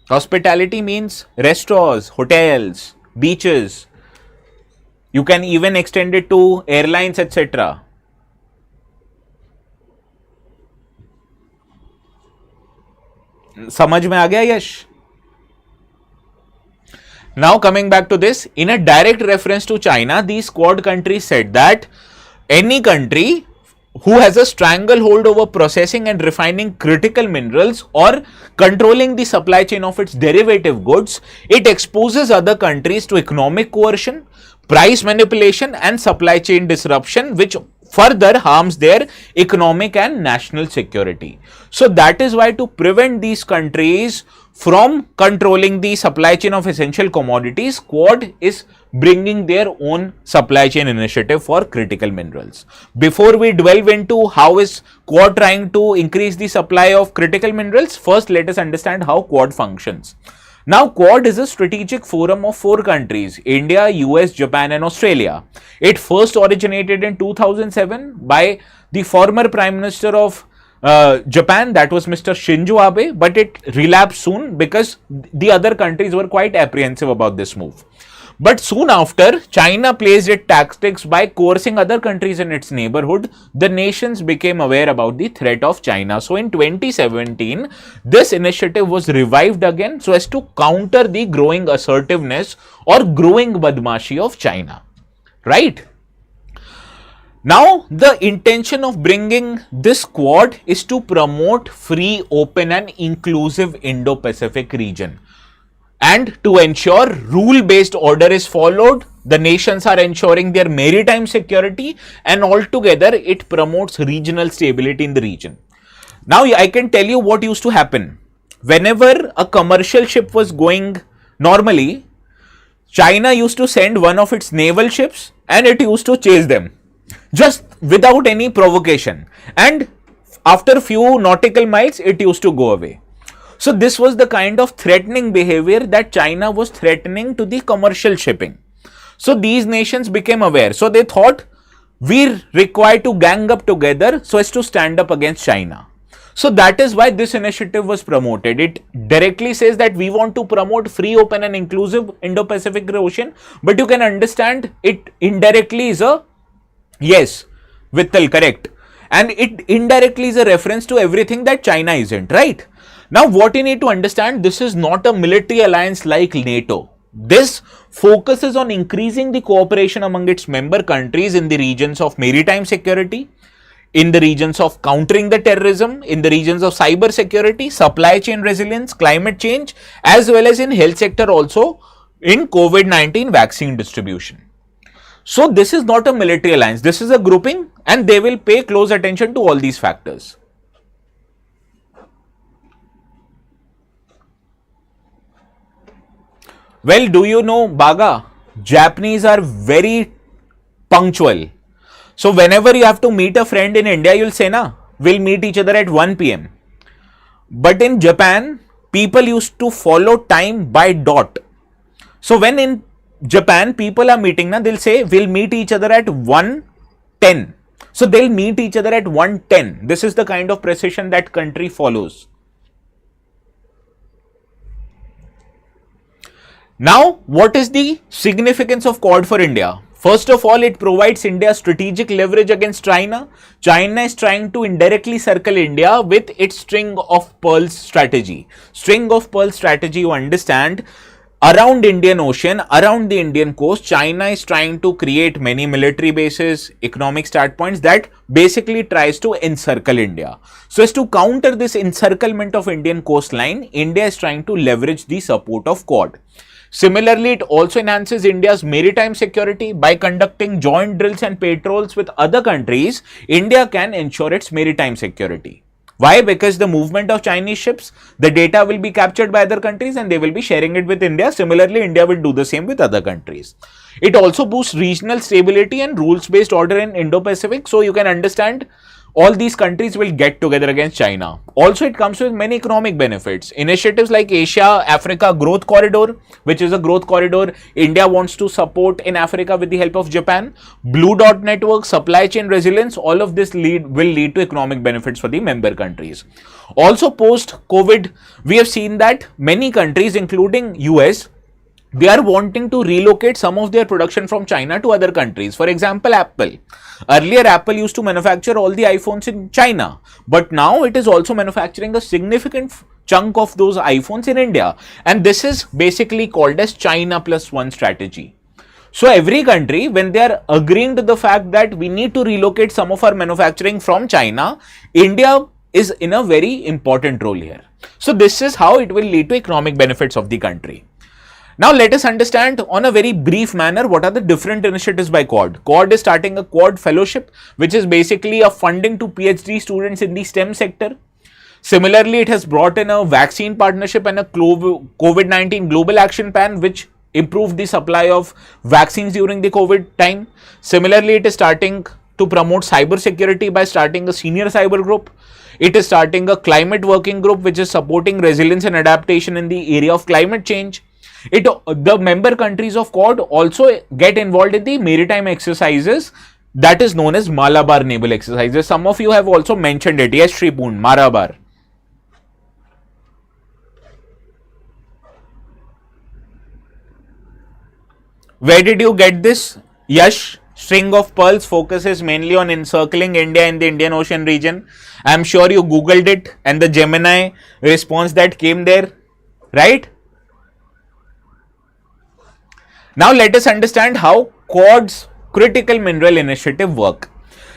A: Hospitality means restaurants, hotels, beaches. You can even extend it to airlines, etc. समझ में आ गया यश? Now coming back to this, in a direct reference to China, these Quad countries said that any country who has a stranglehold over processing and refining critical minerals or controlling the supply chain of its derivative goods, it exposes other countries to economic coercion, price manipulation and supply chain disruption, which further harms their economic and national security. So that is why, to prevent these countries from controlling the supply chain of essential commodities, Quad is bringing their own supply chain initiative for critical minerals. Before we delve into how is Quad trying to increase the supply of critical minerals, first let us understand how Quad functions. Now, Quad is a strategic forum of 4 countries: India, US, Japan and Australia. It first originated in 2007 by the former Prime Minister of Japan, that was Mr. Shinzo Abe, but it relapsed soon because the other countries were quite apprehensive about this move. But soon after, China placed its tactics by coercing other countries in its neighborhood. The nations became aware about the threat of China. So in 2017, this initiative was revived again so as to counter the growing assertiveness or growing badmashi of China. Right? Now, the intention of bringing this Quad is to promote free, open and inclusive Indo-Pacific region. And to ensure rule-based order is followed, the nations are ensuring their maritime security, and altogether it promotes regional stability in the region. Now, I can tell you what used to happen. Whenever a commercial ship was going normally, China used to send one of its naval ships and it used to chase them just without any provocation. And after few nautical miles, it used to go away. So this was the kind of threatening behavior that China was threatening to the commercial shipping. So these nations became aware. So they thought, we're required to gang up together so as to stand up against China. So that is why this initiative was promoted. It directly says that we want to promote free, open and inclusive Indo-Pacific Ocean. But you can understand it indirectly is a yes, Vittal, correct. And it indirectly is a reference to everything that China isn't, right? Now, what you need to understand, this is not a military alliance like NATO. This focuses on increasing the cooperation among its member countries in the regions of maritime security, in the regions of countering the terrorism, in the regions of cyber security, supply chain resilience, climate change, as well as in health sector also in COVID-19 vaccine distribution. So, this is not a military alliance. This is a grouping and they will pay close attention to all these factors. Well, do you know, Baga, Japanese are very punctual. So, whenever you have to meet a friend in India, you'll say, na, we'll meet each other at 1 p.m. But in Japan, people used to follow time by dot. So, when in Japan, people are meeting, na, they'll say, we'll meet each other at 1:10. So, they'll meet each other at 1:10. This is the kind of precision that country follows. Now, what is the significance of Quad for India? First of all, it provides India strategic leverage against China. China is trying to indirectly circle India with its string of pearls strategy. String of pearls strategy, you understand, around Indian Ocean, around the Indian coast, China is trying to create many military bases, economic start points that basically tries to encircle India. So as to counter this encirclement of Indian coastline, India is trying to leverage the support of Quad. Similarly, it also enhances India's maritime security. By conducting joint drills and patrols with other countries, India can ensure its maritime security. Why? Because the movement of Chinese ships, the data will be captured by other countries and they will be sharing it with India. Similarly, India will do the same with other countries. It also boosts regional stability and rules-based order in Indo-Pacific. So you can understand all these countries will get together against China. Also, it comes with many economic benefits. Initiatives like Asia-Africa Growth Corridor, which is a growth corridor India wants to support in Africa with the help of Japan. Blue Dot Network, supply chain resilience, all of this will lead to economic benefits for the member countries. Also, post-COVID, we have seen that many countries, including US, they are wanting to relocate some of their production from China to other countries. For example, Apple. Earlier, Apple used to manufacture all the iPhones in China, but now it is also manufacturing a significant chunk of those iPhones in India. And this is basically called as China plus one strategy. So every country, when they are agreeing to the fact that we need to relocate some of our manufacturing from China, India is in a very important role here. So this is how it will lead to economic benefits of the country. Now let us understand on a very brief manner what are the different initiatives by Quad. Quad is starting a Quad fellowship, which is basically a funding to PhD students in the STEM sector. Similarly, it has brought in a vaccine partnership and a COVID-19 global action plan, which improved the supply of vaccines during the COVID time. Similarly, it is starting to promote cyber security by starting a senior cyber group. It is starting a climate working group, which is supporting resilience and adaptation in the area of climate change. The member countries of Quad also get involved in the maritime exercises that is known as Malabar naval exercises. Some of you have also mentioned it. Yes, Shripun, Malabar. Where did you get this? Yash, string of pearls focuses mainly on encircling India in the Indian Ocean region. I am sure you googled it and the Gemini response that came there, right? Now let us understand how Quad's critical mineral initiative work.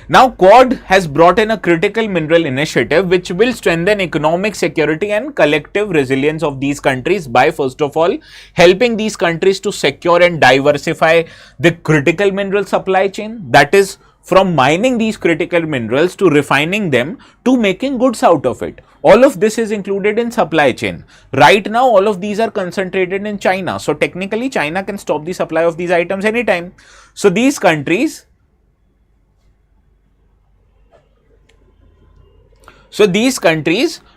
A: Now Quad has brought in a critical mineral initiative which will strengthen economic security and collective resilience of these countries by first of all helping these countries to secure and diversify the critical mineral supply chain, that is from mining these critical minerals to refining them to making goods out of it. All of this is included in supply chain. Right now all of these are concentrated in China, so technically China can stop the supply of these items anytime. So these countries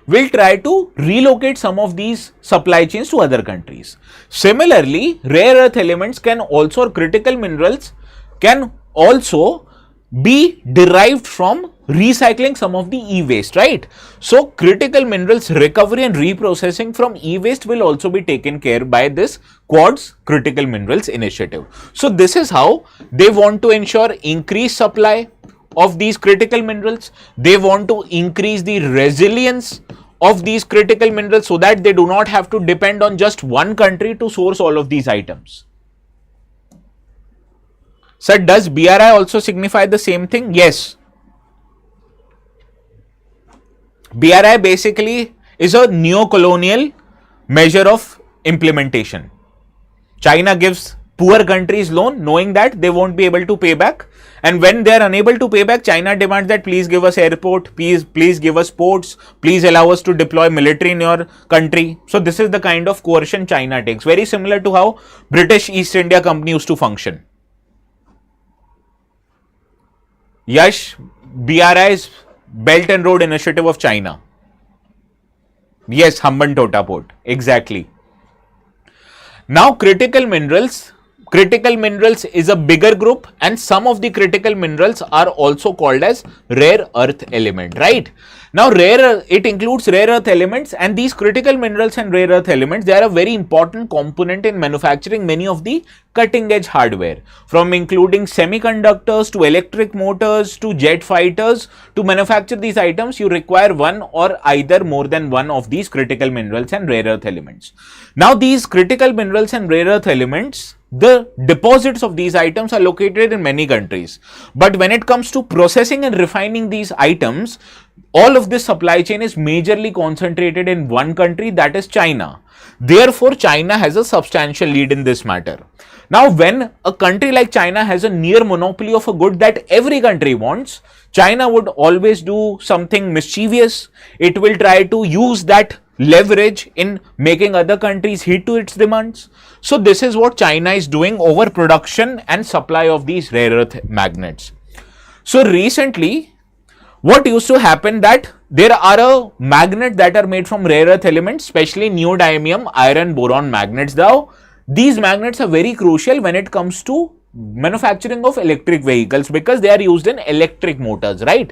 A: will try to relocate some of these supply chains to other countries. Similarly, rare earth elements can also, or critical minerals can also be derived from recycling some of the e-waste, right? So critical minerals recovery and reprocessing from e-waste will also be taken care by this Quad's critical minerals initiative. So this is how they want to ensure increased supply of these critical minerals. They want to increase the resilience of these critical minerals so that they do not have to depend on just one country to source all of these items. Sir, does BRI also signify the same thing? Yes. BRI basically is a neo-colonial measure of implementation. China gives poor countries loan knowing that they won't be able to pay back, and when they are unable to pay back, China demands that please give us airport, please give us ports, please allow us to deploy military in your country. So this is the kind of coercion China takes, very similar to how British East India Company used to function. Yash, BRI is Belt and Road Initiative of China. Yes, Hambantota Port, exactly. Now critical minerals is a bigger group, and some of the critical minerals are also called as rare earth element, right? Now it includes rare earth elements, and these critical minerals and rare earth elements, they are a very important component in manufacturing many of the cutting edge hardware, from including semiconductors to electric motors to jet fighters. To manufacture these items, you require one or either more than one of these critical minerals and rare earth elements. Now these critical minerals and rare earth elements, the deposits of these items are located in many countries, but when it comes to processing and refining these items, all of this supply chain is majorly concentrated in one country, that is China. Therefore, China has a substantial lead in this matter. Now, when a country like China has a near monopoly of a good that every country wants, China would always do something mischievous. It will try to use that leverage in making other countries heed to its demands. So this is what China is doing over production and supply of these rare earth magnets. So recently, what used to happen that there are magnets that are made from rare earth elements, especially neodymium iron boron magnets. Now, these magnets are very crucial when it comes to manufacturing of electric vehicles because they are used in electric motors, right?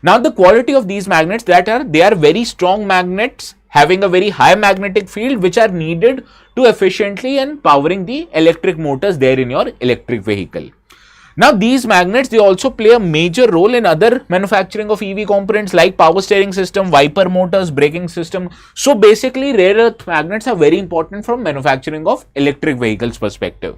A: Now, the quality of these magnets they are very strong magnets having a very high magnetic field which are needed to efficiently and powering the electric motors there in your electric vehicle. Now these magnets they also play a major role in other manufacturing of EV components like power steering system, wiper motors, braking system. So basically rare earth magnets are very important from manufacturing of electric vehicles perspective.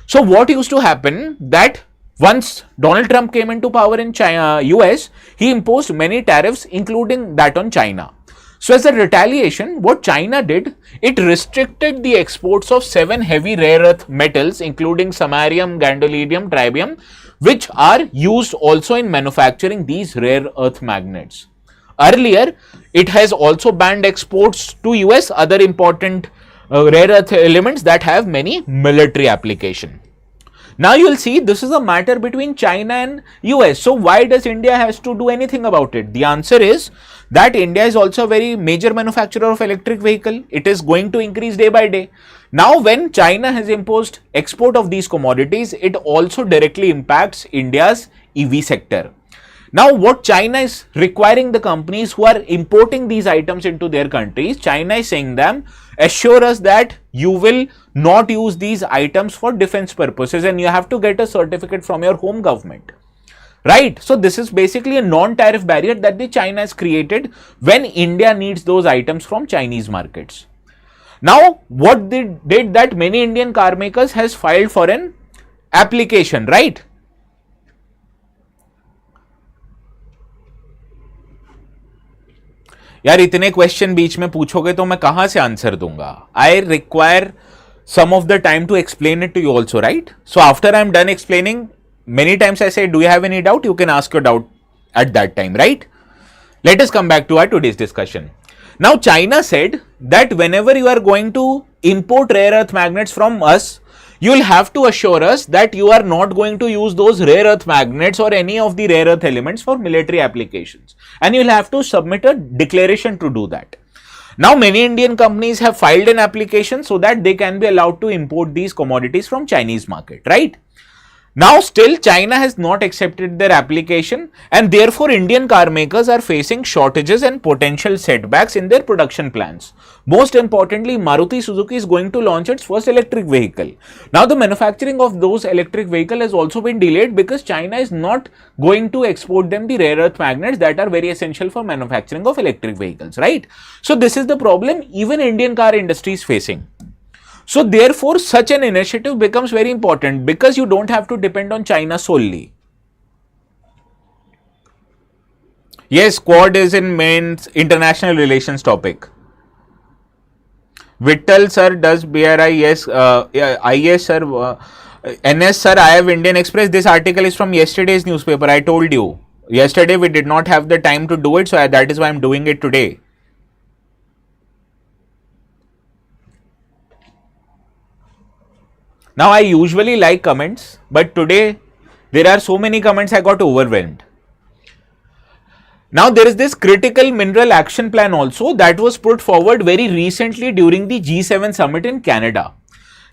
A: So what used to happen that once Donald Trump came into power in China, US, he imposed many tariffs, including that on China. So as a retaliation, what China did, it restricted the exports of 7 heavy rare earth metals, including samarium, gadolinium, terbium, which are used also in manufacturing these rare earth magnets. Earlier, it has also banned exports to US other important rare earth elements that have many military application. Now you will see this is a matter between China and US. So why does India has to do anything about it? The answer is that India is also a very major manufacturer of electric vehicle. It is going to increase day by day. Now when China has imposed export of these commodities, it also directly impacts India's EV sector. Now what China is requiring the companies who are importing these items into their countries, China is saying them, assure us that you will not use these items for defense purposes and you have to get a certificate from your home government. Right? So this is basically a non-tariff barrier that the China has created when India needs those items from Chinese markets. Now what they did that many Indian car makers has filed for an application, right? यार इतने question बीच में पूछोगे तो मैं कहां से answer दूंगा. I require some of the time to explain it to you also, right? So after I'm done explaining, many times I say, do you have any doubt? You can ask your doubt at that time, right? Let us come back to our today's discussion. Now China said that whenever you are going to import rare earth magnets from us, you will have to assure us that you are not going to use those rare earth magnets or any of the rare earth elements for military applications, and you will have to submit a declaration to do that. Now many Indian companies have filed an application so that they can be allowed to import these commodities from Chinese market, right? Now still China has not accepted their application, and therefore Indian car makers are facing shortages and potential setbacks in their production plans. Most importantly, Maruti Suzuki is going to launch its first electric vehicle. Now the manufacturing of those electric vehicle has also been delayed because China is not going to export them the rare earth magnets that are very essential for manufacturing of electric vehicles, right? So this is the problem even Indian car industry is facing. So therefore such an initiative becomes very important because you don't have to depend on China solely. Yes, Quad is in mains international relations topic. Vittal sir does BRI, yes, IS sir, NS sir, I have Indian Express. This article is from yesterday's newspaper. I told you. Yesterday we did not have the time to do it, so that is why I am doing it today. Now I usually like comments, but today there are so many comments I got overwhelmed. Now there is this critical mineral action plan also that was put forward very recently during the G7 summit in Canada.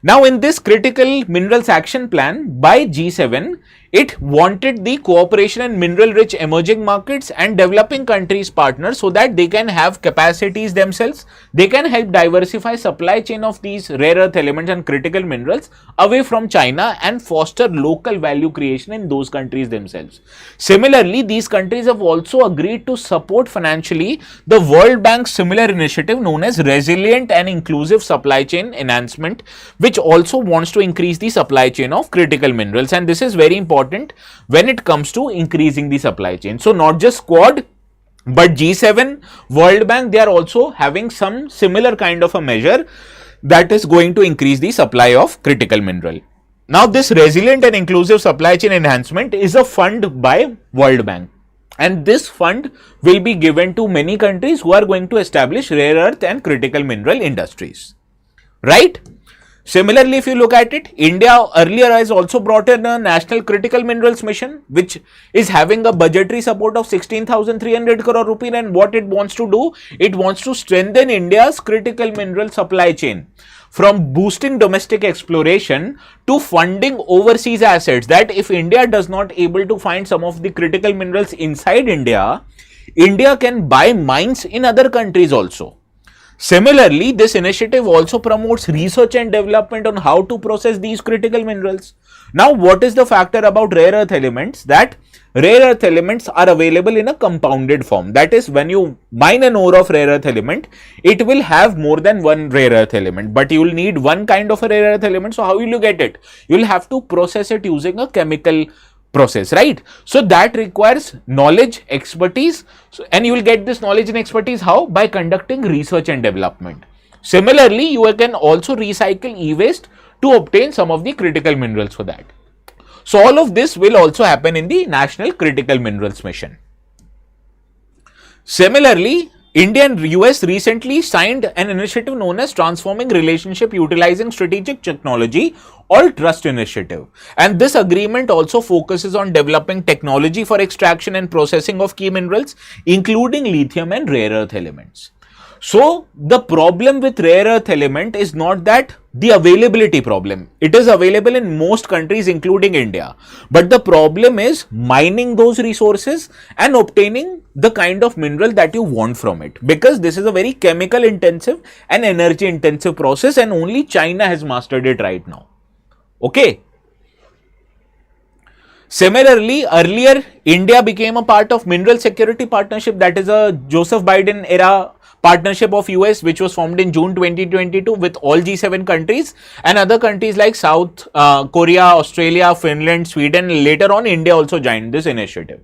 A: Now in this critical minerals action plan by G7, it wanted the cooperation in mineral rich emerging markets and developing countries partners so that they can have capacities themselves, they can help diversify supply chain of these rare earth elements and critical minerals away from China and foster local value creation in those countries themselves. Similarly, these countries have also agreed to support financially the World Bank's similar initiative known as Resilient and Inclusive Supply Chain Enhancement, which also wants to increase the supply chain of critical minerals, and this is very important when it comes to increasing the supply chain. So not just Quad, but G7, World Bank, they are also having some similar kind of a measure that is going to increase the supply of critical mineral. Now this Resilient and Inclusive Supply Chain Enhancement is a fund by World Bank, and this fund will be given to many countries who are going to establish rare earth and critical mineral industries, right? Similarly, if you look at it, India earlier has also brought in a National Critical Minerals Mission, which is having a budgetary support of 16,300 crore rupees, and what it wants to do, it wants to strengthen India's critical mineral supply chain from boosting domestic exploration to funding overseas assets, that if India does not able to find some of the critical minerals inside India, India can buy mines in other countries also. Similarly, this initiative also promotes research and development on how to process these critical minerals. Now, what is the factor about rare earth elements? That rare earth elements are available in a compounded form. That is, when you mine an ore of rare earth element, it will have more than one rare earth element, but you will need one kind of a rare earth element. So how will you get it? You will have to process it using a chemical process, right? So that requires knowledge, expertise, and you will get this knowledge and expertise how? By conducting research and development. Similarly, you can also recycle e-waste to obtain some of the critical minerals for that. So all of this will also happen in the National Critical Minerals Mission. Similarly, India and US recently signed an initiative known as Transforming Relationship Utilizing Strategic Technology or TRUST initiative. And this agreement also focuses on developing technology for extraction and processing of key minerals, including lithium and rare earth elements. So the problem with rare earth element is not that the availability problem. It is available in most countries including India. But the problem is mining those resources and obtaining the kind of mineral that you want from it. Because this is a very chemical intensive and energy intensive process, and only China has mastered it right now. Okay. Similarly, earlier India became a part of Mineral Security Partnership, that is a Joseph Biden era partnership of US, which was formed in June 2022 with all G7 countries and other countries like South Korea, Australia, Finland, Sweden. Later on, India also joined this initiative.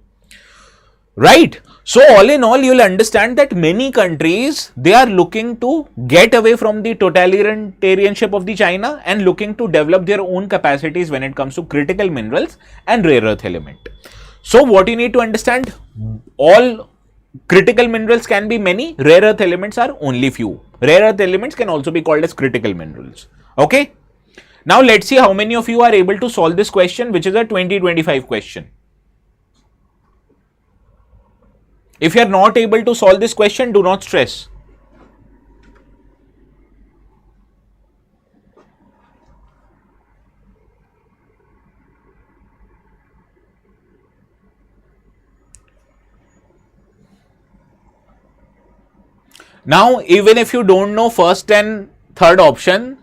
A: Right. So all in all, you will understand that many countries, they are looking to get away from the totalitarianship of the China and looking to develop their own capacities when it comes to critical minerals and rare earth element. So what you need to understand, all critical minerals can be many, rare earth elements are only few. Rare earth elements can also be called as critical minerals. Okay. Now let's see how many of you are able to solve this question, which is a 2025 question. If you are not able to solve this question, do not stress. Now, even if you don't know first and third option,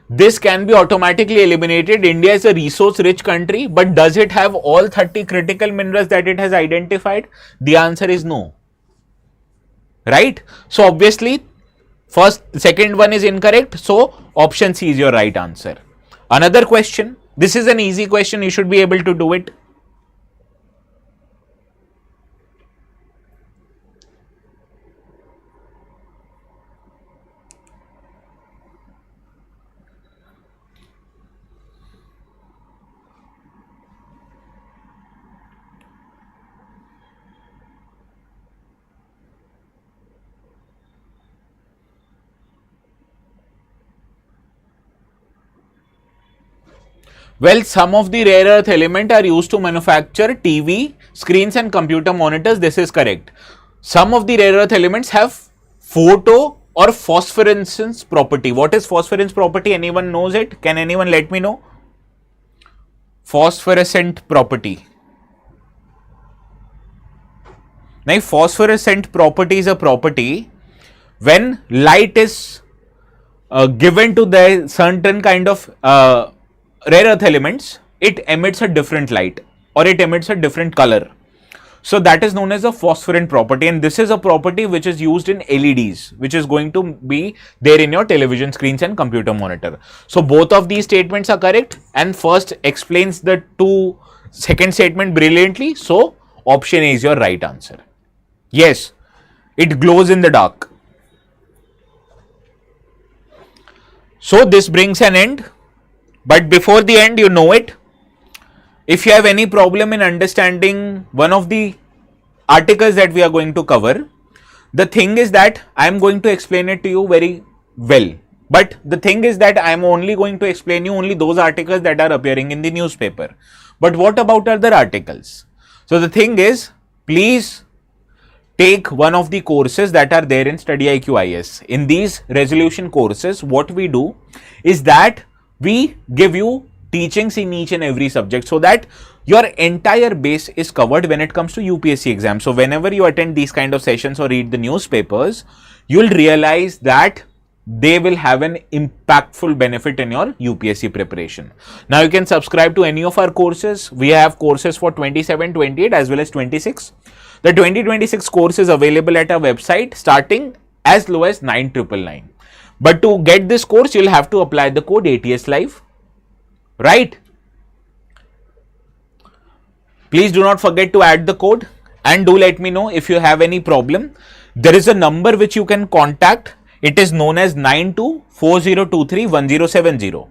A: this can be automatically eliminated. India is a resource rich country, but does it have all 30 critical minerals that it has identified? The answer is no. Right? So obviously, second one is incorrect. So option C is your right answer. Another question. This is an easy question. You should be able to do it. Well, some of the rare earth elements are used to manufacture TV, screens and computer monitors. This is correct. Some of the rare earth elements have photo or phosphorescence property. What is phosphorescence property? Anyone knows it? Can anyone let me know? Phosphorescent property. Now, phosphorescent property is a property when light is given to the certain kind of rare earth elements, it emits a different light or it emits a different color. So that is known as a phosphorant property, and this is a property which is used in LEDs, which is going to be there in your television screens and computer monitor. So both of these statements are correct, and first explains the second statement brilliantly. So option A is your right answer. Yes, it glows in the dark. So this brings an end. But before the end, you know it. If you have any problem in understanding one of the articles that we are going to cover, the thing is that I am going to explain it to you very well. But the thing is that I am only going to explain you only those articles that are appearing in the newspaper. But what about other articles? So the thing is, please take one of the courses that are there in StudyIQ IS. In these resolution courses, what we do is that we give you teachings in each and every subject so that your entire base is covered when it comes to UPSC exam. So whenever you attend these kind of sessions or read the newspapers, you will realize that they will have an impactful benefit in your UPSC preparation. Now you can subscribe to any of our courses. We have courses for 27, 28 as well as 26. The 2026 course is available at our website starting as low as 9,999. But to get this course, you'll have to apply the code ATS Live, right? Please do not forget to add the code and do let me know if you have any problem. There is a number which you can contact. It is known as 9240231070.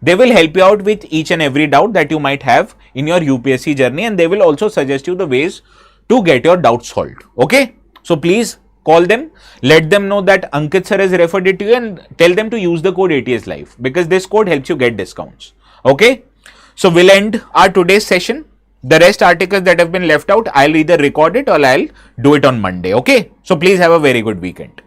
A: They will help you out with each and every doubt that you might have in your UPSC journey, and they will also suggest you the ways to get your doubts solved. Okay, so please call them, let them know that Ankit sir has referred it to you, and tell them to use the code ATS Live because this code helps you get discounts. Okay, so we'll end our today's session. The rest articles that have been left out, I'll either record it or I'll do it on Monday. Okay, so please have a very good weekend.